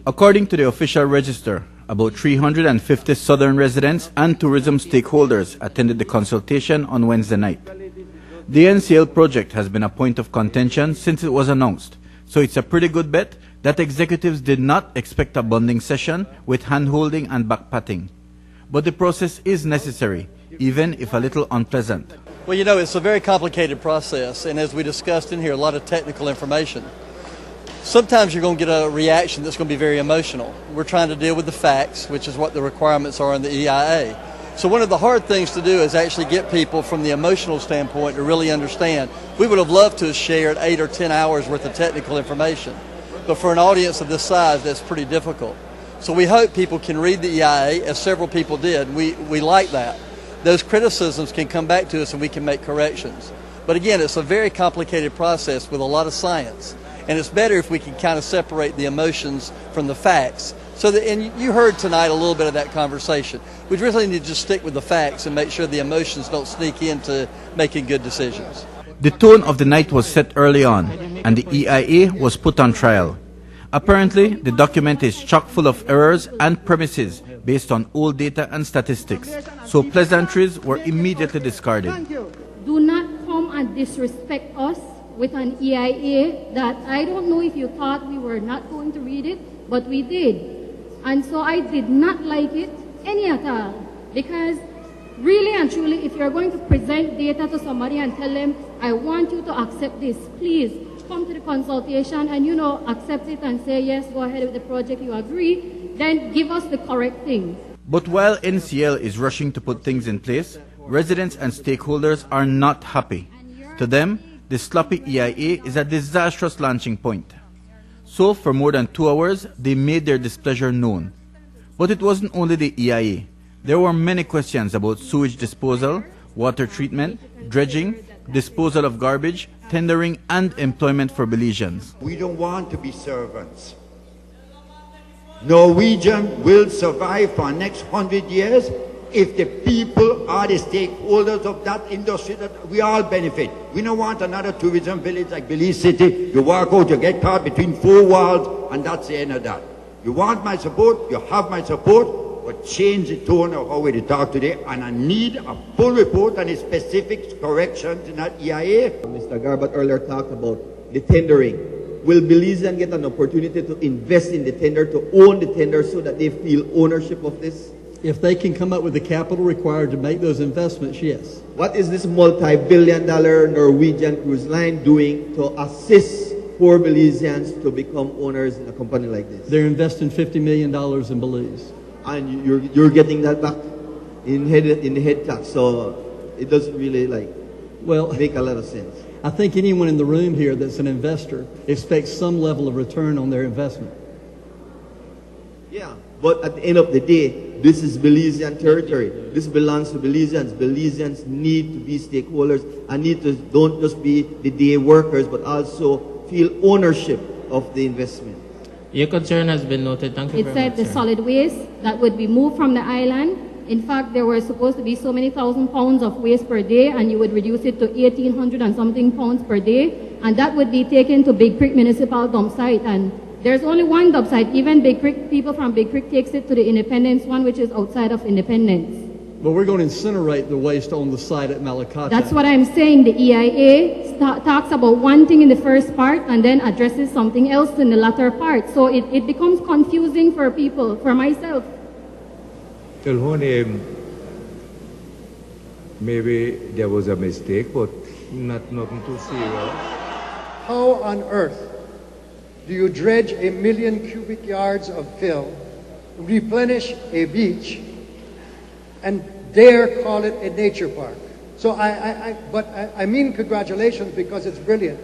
According to the official register, about 350 Southern residents and tourism stakeholders attended the consultation on Wednesday night. The NCL project has been a point of contention since it was announced, so it's a pretty good bet that executives did not expect a bonding session with hand-holding and back-patting. But the process is necessary, even if a little unpleasant. Well, you know, it's a very complicated process, and as we discussed in here, a lot of technical information. Sometimes you're going to get a reaction that's going to be very emotional. We're trying to deal with the facts, which is what the requirements are in the EIA. So one of the hard things to do is actually get people from the emotional standpoint to really understand. We would have loved to have shared 8 or 10 hours worth of technical information, but for an audience of this size, that's pretty difficult. So we hope people can read the EIA, as several people did. We like that. Those criticisms can come back to us and we can make corrections. But again, it's a very complicated process with a lot of science. And it's better if we can kind of separate the emotions from the facts. So that, and you heard tonight a little bit of that conversation. We really need to just stick with the facts and make sure the emotions don't sneak into making good decisions. The tone of the night was set early on, and the EIA was put on trial. Apparently, the document is chock full of errors and premises based on old data and statistics, so pleasantries were immediately discarded. Do not come and disrespect us with an EIA that I don't know if you thought we were not going to read it, but we did. And so I did not like it any at all, because really and truly, if you're going to present data to somebody and tell them, I want you to accept this, please come to the consultation and, accept it and say, yes, go ahead with the project, you agree, then give us the correct thing. But while NCL is rushing to put things in place, residents and stakeholders are not happy. To them, the sloppy EIA is a disastrous launching point. So for more than 2 hours, they made their displeasure known. But it wasn't only the EIA. There were many questions about sewage disposal, water treatment, dredging, disposal of garbage, tendering, and employment for Belizeans. We don't want to be servants. Norwegian will survive for the next 100 years if the people are the stakeholders of that industry that we all benefit. We don't want another tourism village like Belize City. You walk out, you get caught between 4 walls, and that's the end of that. You want my support, you have my support, but change the tone of how we talk today, and I need a full report and a specific corrections in that EIA. Mr. Garbutt earlier talked about the tendering. Will Belizeans get an opportunity to invest in the tender, to own the tender so that they feel ownership of this? If they can come up with the capital required to make those investments, yes. What is this multi-billion-dollar Norwegian cruise line doing to assist poor Belizeans to become owners in a company like this? They're investing $50 million in Belize. And you're getting that back in head tax, so it doesn't really make a lot of sense. I think anyone in the room here that's an investor expects some level of return on their investment. Yeah, but at the end of the day, this is Belizean territory. This belongs to Belizeans. Belizeans need to be stakeholders and need to don't just be the day workers, but also feel ownership of the investment. Your concern has been noted. Thank you very much. It said the solid waste that would be moved from the island. In fact, there were supposed to be so many thousand pounds of waste per day, and you would reduce it to 1,800 and something pounds per day, and that would be taken to Big Creek Municipal Dump Site. And there's only one dump site. Even Big Creek, people from Big Creek takes it to the Independence one, which is outside of Independence. But we're going to incinerate the waste on the site at Malakata. That's what I'm saying. The EIA talks about one thing in the first part and then addresses something else in the latter part. So it becomes confusing for people, for myself. Maybe there was a mistake, but nothing too serious. How on earth do you dredge 1 million cubic yards of fill, replenish a beach, and dare call it a nature park? So I mean congratulations, because it's brilliant.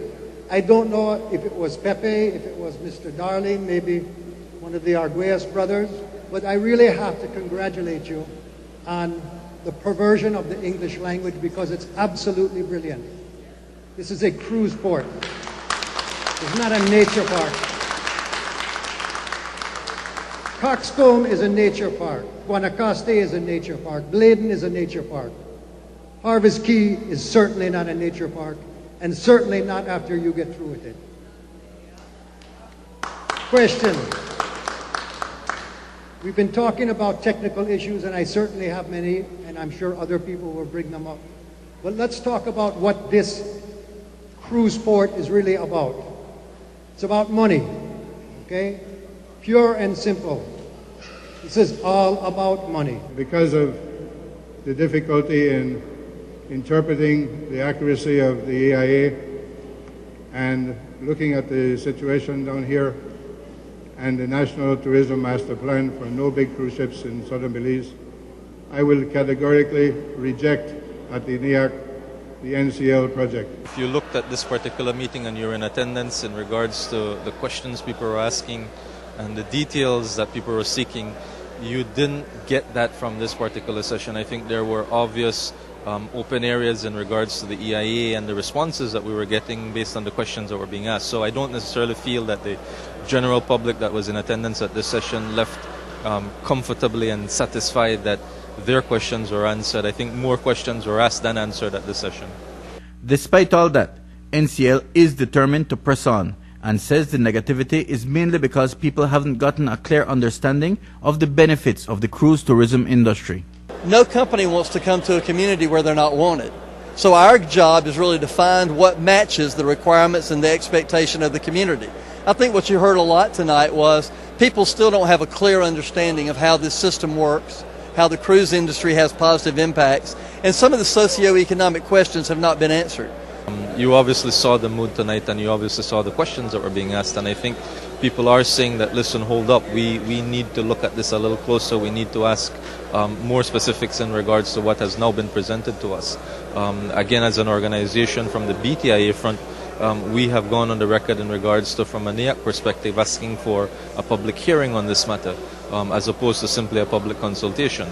I don't know if it was Pepe, if it was Mr. Darling, maybe one of the Arguelles brothers, but I really have to congratulate you on the perversion of the English language, because it's absolutely brilliant. This is a cruise port. It's not a nature park. Coxcomb is a nature park. Guanacaste is a nature park. Bladen is a nature park. Harvest Key is certainly not a nature park, and certainly not after you get through with it. Question. We've been talking about technical issues, and I certainly have many, and I'm sure other people will bring them up. But let's talk about what this cruise port is really about. It's about money, okay? Pure and simple. This is all about money. Because of the difficulty in interpreting the accuracy of the EIA and looking at the situation down here and the National Tourism Master Plan for no big cruise ships in southern Belize, I will categorically reject at the NIAC the NCL project. If you looked at this particular meeting and you're in attendance in regards to the questions people were asking and the details that people were seeking, you didn't get that from this particular session. I think there were obvious open areas in regards to the EIA and the responses that we were getting based on the questions that were being asked. So I don't necessarily feel that the general public that was in attendance at this session left comfortably and satisfied that their questions were answered. I think more questions were asked than answered at this session. Despite all that, NCL is determined to press on and says the negativity is mainly because people haven't gotten a clear understanding of the benefits of the cruise tourism industry. No company wants to come to a community where they're not wanted. So our job is really to find what matches the requirements and the expectation of the community. I think what you heard a lot tonight was people still don't have a clear understanding of how this system works, how the cruise industry has positive impacts, and some of the socioeconomic questions have not been answered. You obviously saw the mood tonight and you obviously saw the questions that were being asked, and I think people are saying that, listen, hold up, we need to look at this a little closer, we need to ask more specifics in regards to what has now been presented to us. Again, as an organization from the BTIA front, we have gone on the record in regards to, from a NIAC perspective, asking for a public hearing on this matter, as opposed to simply a public consultation.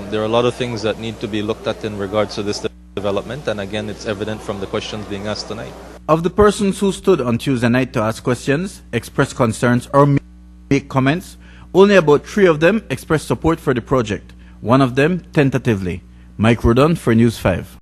There are a lot of things that need to be looked at in regards to this development, and again, it's evident from the questions being asked tonight. Of the persons who stood on Tuesday night to ask questions, express concerns, or make comments, only about 3 of them expressed support for the project, one of them tentatively. Mike Rodon for News 5.